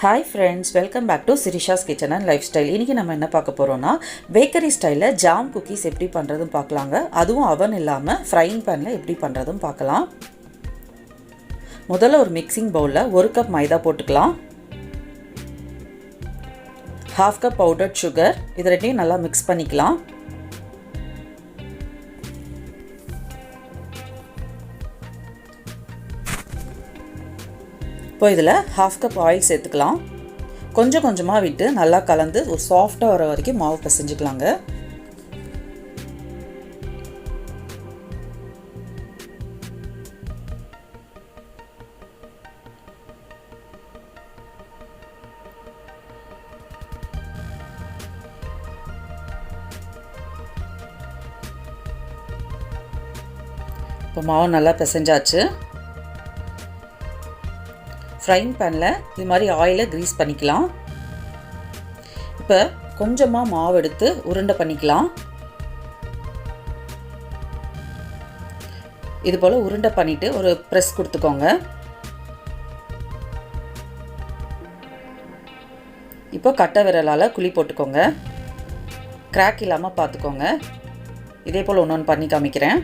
Hi friends, welcome back to Sirisha's Kitchen and Lifestyle. இன்னைக்கு நம்ம என்ன பார்க்க போறோம்னா பேக்கரி ஸ்டைல்ல ஜாம் குக்கீஸ் எப்படி பண்றதுன்னு பார்க்கலாங்க. அதுவும் அவன் இல்லாம ஃப்ரையிங் panல எப்படி பண்றதுன்னு பார்க்கலாம். முதல்ல ஒரு மிக்சிங் பவுல்ல 1 கப் மைதா போட்டுக்கலாம். 1/2 கப் பவுடர்ட் சுகர், இது ரெண்டையும் நல்லா mix பண்ணிக்கலாம். இப்போ இதில் 1/2 கப் ஆயில் சேர்த்துக்கலாம். கொஞ்சம் கொஞ்சமாக விட்டு நல்லா கலந்து ஒரு சாஃப்டாக வர வரைக்கும் மாவு பிசைஞ்சுக்கலாங்க. இப்போ மாவு நல்லா பிசைஞ்சாச்சு. ஃப்ரைங் பேனில் இது மாதிரி ஆயிலை க்ரீஸ் பண்ணிக்கலாம். இப்போ கொஞ்சமாக மாவு எடுத்து உருண்டை பண்ணிக்கலாம். இது போல் உருண்டை பண்ணிவிட்டு ஒரு ப்ரெஸ் கொடுத்துக்கோங்க. இப்போ கட்டை விரலால் குழி போட்டுக்கோங்க. கிராக் இல்லாமல் பார்த்துக்கோங்க. இதே போல் ஒன்று பண்ணி காமிக்கிறேன்.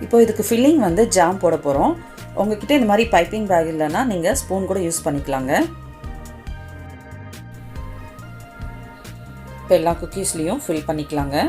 இப்போ இதுக்கு ஃபில்லிங் வந்து ஜாம் போட போகிறோம். உங்ககிட்ட இந்த மாதிரி பைப்பிங் பேக் இல்லைன்னா நீங்கள் ஸ்பூன் கூட யூஸ் பண்ணிக்கலாங்க. இப்போ எல்லா குக்கீஸ்லேயும் ஃபில் பண்ணிக்கலாங்க.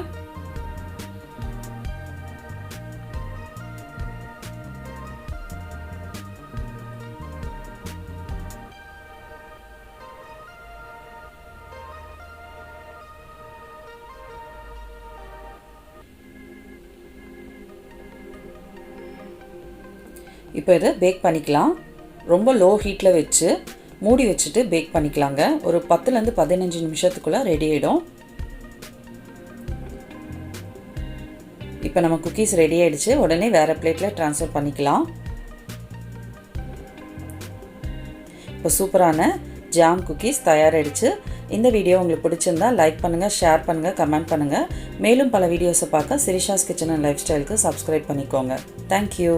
இப்போ இதை பேக் பண்ணிக்கலாம். ரொம்ப லோ ஹீட்டில் வச்சு மூடி வச்சுட்டு பேக் பண்ணிக்கலாங்க. ஒரு 10லேருந்து 15 நிமிஷத்துக்குள்ளே ரெடி ஆகிடும். இப்போ நம்ம குக்கீஸ் ரெடி ஆகிடுச்சு. உடனே வேறு பிளேட்டில் ட்ரான்ஸ்ஃபர் பண்ணிக்கலாம். இப்போ சூப்பரான ஜாம் குக்கீஸ் தயாராகிடுச்சு. இந்த வீடியோ உங்களுக்கு பிடிச்சிருந்தா லைக் பண்ணுங்கள், ஷேர் பண்ணுங்கள், கமெண்ட் பண்ணுங்கள். மேலும் பல வீடியோஸை பார்க்க சிரிஷாஸ் கிச்சன் அண்ட் லைஃப் ஸ்டைலுக்கு சப்ஸ்கிரைப் பண்ணிக்கோங்க. தேங்க்யூ.